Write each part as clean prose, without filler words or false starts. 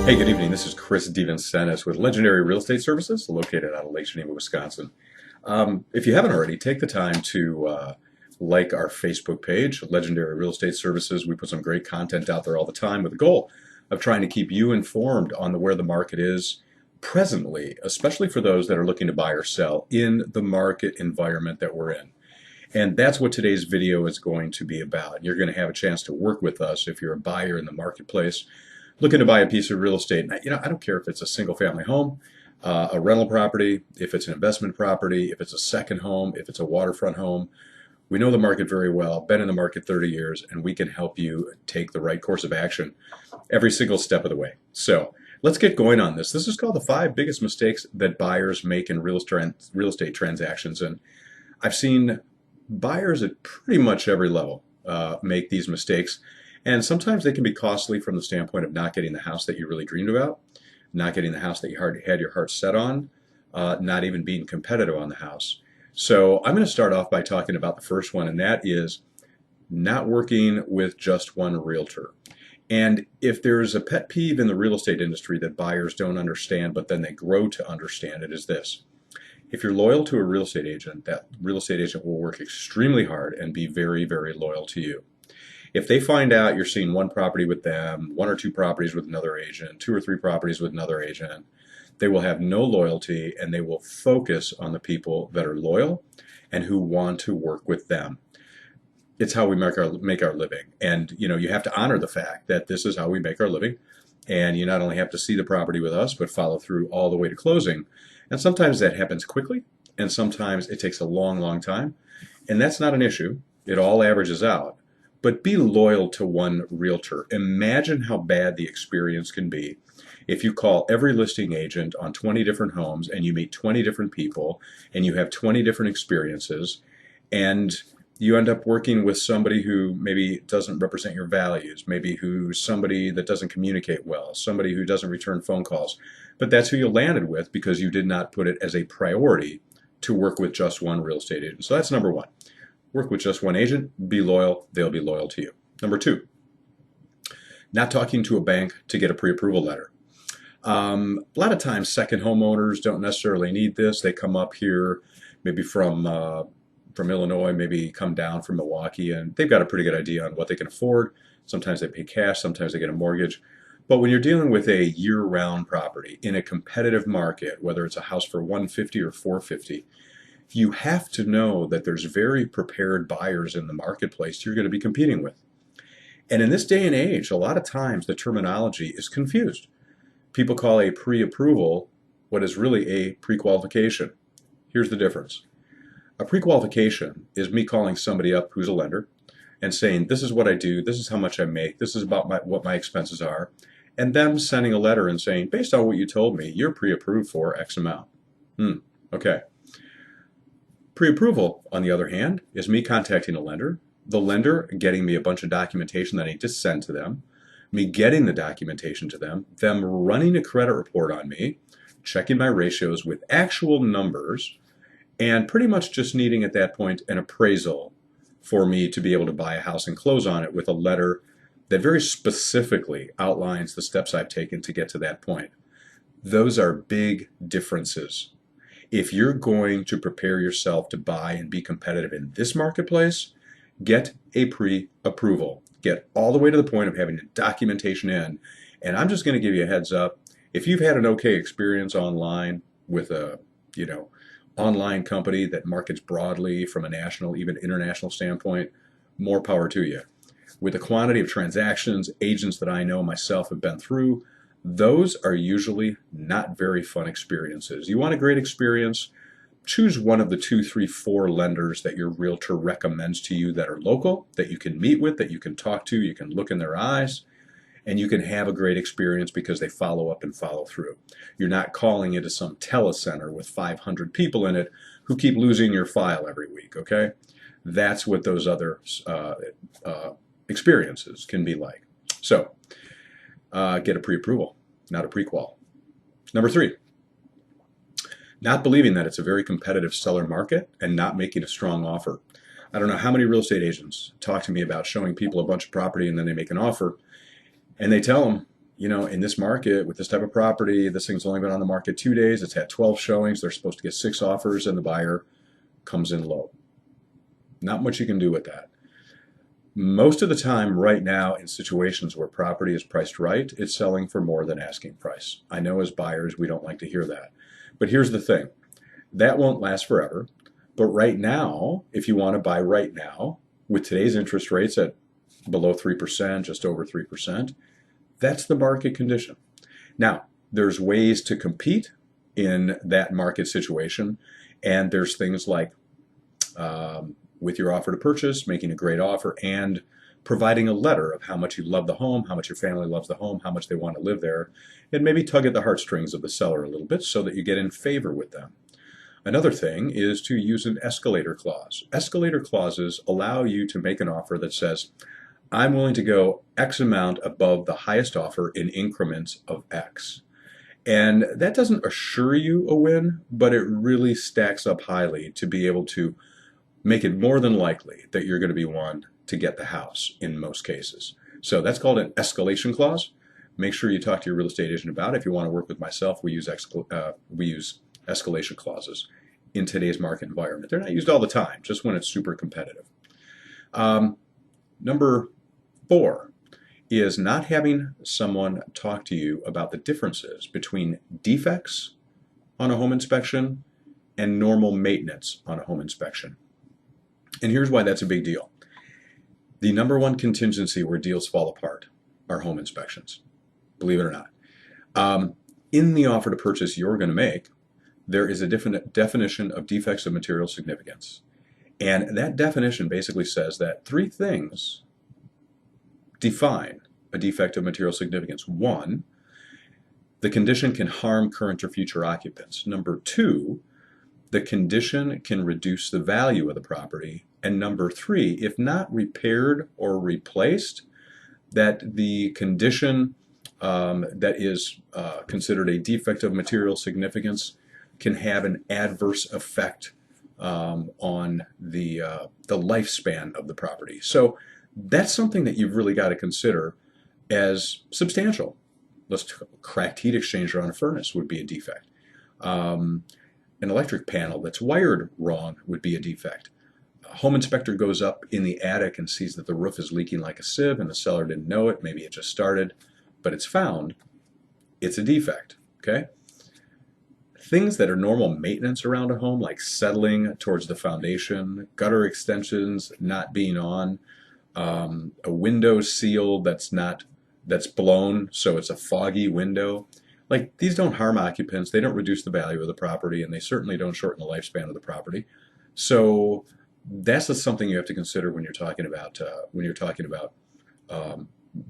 Hey, good evening. This is Chris DeVincentis with Legendary Real Estate Services, located out of Lake Geneva, Wisconsin. If you haven't already, take the time to like our Facebook page, Legendary Real Estate Services. We put some great content out there all the time with the goal of trying to keep you informed on where the market is presently, especially for those that are looking to buy or sell in the market environment that we're in. And that's what today's video is going to be about. You're going to have a chance to work with us if you're a buyer in the marketplace looking to buy a piece of real estate. And, I don't care if it's a single family home, a rental property, if it's an investment property, if it's a second home, if it's a waterfront home. We know the market very well, been in the market 30 years, and we can help you take the right course of action every single step of the way. So let's get going on this. This is called the 5 biggest mistakes that buyers make in real estate transactions. And I've seen buyers at pretty much every level make these mistakes. And sometimes they can be costly from the standpoint of not getting the house that you really dreamed about, not getting the house that you had your heart set on, not even being competitive on the house. So I'm going to start off by talking about the first one, and that is not working with just one realtor. And if there's a pet peeve in the real estate industry that buyers don't understand, but then they grow to understand, it is this. If you're loyal to a real estate agent, that real estate agent will work extremely hard and be very, very loyal to you. If they find out you're seeing one property with them, 1 or 2 properties with another agent, 2 or 3 properties with another agent, they will have no loyalty, and they will focus on the people that are loyal and who want to work with them. It's how we make our living. And you have to honor the fact that this is how we make our living. And you not only have to see the property with us, but follow through all the way to closing. And sometimes that happens quickly, and sometimes it takes a long, long time. And that's not an issue. It all averages out. But be loyal to one realtor. Imagine how bad the experience can be if you call every listing agent on 20 different homes and you meet 20 different people and you have 20 different experiences, and you end up working with somebody who maybe doesn't represent your values, maybe who's somebody that doesn't communicate well, somebody who doesn't return phone calls. But that's who you landed with because you did not put it as a priority to work with just one real estate agent. So that's number 1. Work with just one agent, be loyal, they'll be loyal to you. Number 2, not talking to a bank to get a pre-approval letter. A lot of times second homeowners don't necessarily need this. They come up here maybe from Illinois, maybe come down from Milwaukee, and they've got a pretty good idea on what they can afford. Sometimes they pay cash, sometimes they get a mortgage. But when you're dealing with a year-round property in a competitive market, whether it's a house for $150 or $450, you have to know that there's very prepared buyers in the marketplace you're going to be competing with. And in this day and age, a lot of times the terminology is confused. People call a pre-approval what is really a pre-qualification. Here's the difference. A pre-qualification is me calling somebody up who's a lender and saying, this is what I do, this is how much I make, this is about what my expenses are, and them sending a letter and saying, based on what you told me, you're pre-approved for X amount. Okay. Pre-approval, on the other hand, is me contacting a lender, the lender getting me a bunch of documentation that I need to send to them, me getting the documentation to them running a credit report on me, checking my ratios with actual numbers, and pretty much just needing at that point an appraisal for me to be able to buy a house and close on it with a letter that very specifically outlines the steps I've taken to get to that point. Those are big differences. If you're going to prepare yourself to buy and be competitive in this marketplace, get a pre-approval. Get all the way to the point of having the documentation in. And I'm just going to give you a heads up. If you've had an okay experience online with a, online company that markets broadly from a national, even international standpoint, more power to you. With the quantity of transactions, agents that I know myself have been through, those are usually not very fun experiences. You want a great experience? Choose one of the 2, 3, 4 lenders that your realtor recommends to you that are local, that you can meet with, that you can talk to, you can look in their eyes, and you can have a great experience because they follow up and follow through. You're not calling into some telecenter with 500 people in it who keep losing your file every week, okay? That's what those other experiences can be like. So, get a pre-approval, not a pre-qual. Number 3, not believing that it's a very competitive seller market and not making a strong offer. I don't know how many real estate agents talk to me about showing people a bunch of property and then they make an offer and they tell them, in this market with this type of property, this thing's only been on the market 2 days. It's had 12 showings. They're supposed to get 6 offers, and the buyer comes in low. Not much you can do with that. Most of the time right now in situations where property is priced right, it's selling for more than asking price. I know as buyers, we don't like to hear that. But here's the thing. That won't last forever. But right now, if you want to buy right now, with today's interest rates at below 3%, just over 3%, that's the market condition. Now, there's ways to compete in that market situation, and there's things like with your offer to purchase, making a great offer, and providing a letter of how much you love the home, how much your family loves the home, how much they want to live there, and maybe tug at the heartstrings of the seller a little bit so that you get in favor with them. Another thing is to use an escalator clause. Escalator clauses allow you to make an offer that says, I'm willing to go X amount above the highest offer in increments of X. And that doesn't assure you a win, but it really stacks up highly to be able to make it more than likely that you're going to be one to get the house in most cases. So that's called an escalation clause. Make sure you talk to your real estate agent about it. If you want to work with myself, we use escalation clauses in today's market environment. They're not used all the time, just when it's super competitive. Number 4 is not having someone talk to you about the differences between defects on a home inspection and normal maintenance on a home inspection. And here's why that's a big deal. The number one contingency where deals fall apart are home inspections, believe it or not. In the offer to purchase you're going to make, there is a different definition of defects of material significance. And that definition basically says that 3 things define a defect of material significance. 1, the condition can harm current or future occupants. Number 2, the condition can reduce the value of the property. And number 3, if not repaired or replaced, that the condition that is considered a defect of material significance can have an adverse effect on the lifespan of the property. So that's something that you've really got to consider as substantial. Cracked heat exchanger on a furnace would be a defect. An electric panel that's wired wrong would be a defect. A home inspector goes up in the attic and sees that the roof is leaking like a sieve and the seller didn't know it. Maybe it just started, but it's found. It's a defect, okay? Things that are normal maintenance around a home, like settling towards the foundation, gutter extensions not being on, a window seal that's blown, so it's a foggy window. Like, these don't harm occupants, they don't reduce the value of the property, and they certainly don't shorten the lifespan of the property. So that's just something you have to consider when you're talking about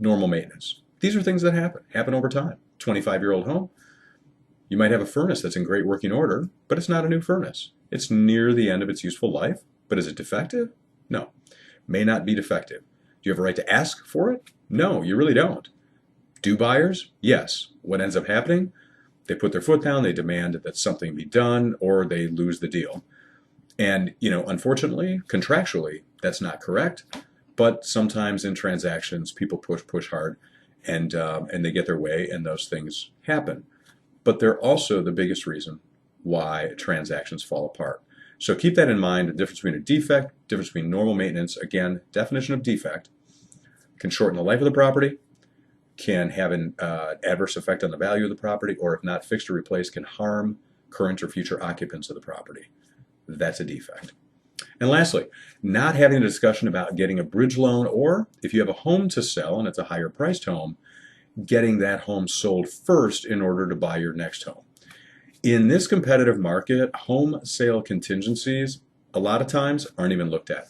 normal maintenance. These are things that happen over time. 25-year-old home, you might have a furnace that's in great working order, but it's not a new furnace. It's near the end of its useful life, but is it defective? No. May not be defective. Do you have a right to ask for it? No, you really don't. Do buyers? Yes. What ends up happening? They put their foot down, they demand that something be done, or they lose the deal. And, unfortunately, contractually, that's not correct. But sometimes in transactions, people push hard, and they get their way, and those things happen. But they're also the biggest reason why transactions fall apart. So keep that in mind, the difference between a defect, difference between normal maintenance. Again, definition of defect can shorten the life of the property, can have an adverse effect on the value of the property, or if not fixed or replaced, can harm current or future occupants of the property. That's a defect. And lastly, not having a discussion about getting a bridge loan, or if you have a home to sell and it's a higher priced home, getting that home sold first in order to buy your next home. In this competitive market, home sale contingencies a lot of times aren't even looked at.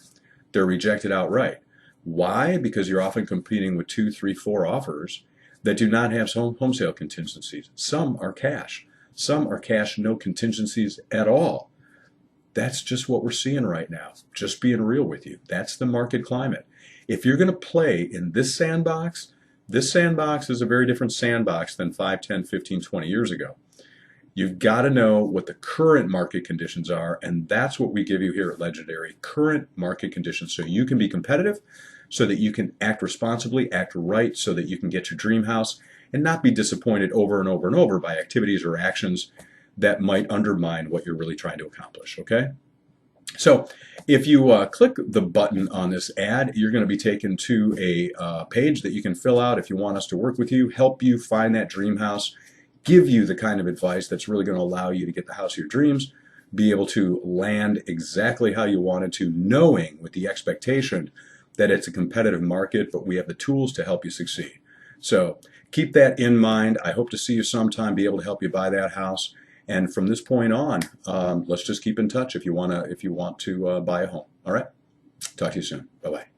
They're rejected outright. Why? Because you're often competing with 2, 3, 4 offers that do not have home sale contingencies. Some are cash. Some are cash, no contingencies at all. That's just what we're seeing right now. Just being real with you. That's the market climate. If you're going to play in this sandbox is a very different sandbox than 5, 10, 15, 20 years ago. You've got to know what the current market conditions are, and that's what we give you here at Legendary, current market conditions, so you can be competitive, so that you can act responsibly, act right, so that you can get your dream house, and not be disappointed over and over and over by activities or actions that might undermine what you're really trying to accomplish, okay? So if you click the button on this ad, you're going to be taken to a page that you can fill out if you want us to work with you, help you find that dream house, give you the kind of advice that's really going to allow you to get the house of your dreams, be able to land exactly how you wanted to, knowing with the expectation that it's a competitive market, but we have the tools to help you succeed. So keep that in mind. I hope to see you sometime, be able to help you buy that house. And from this point on, let's just keep in touch if you want to buy a home. All right. Talk to you soon. Bye-bye.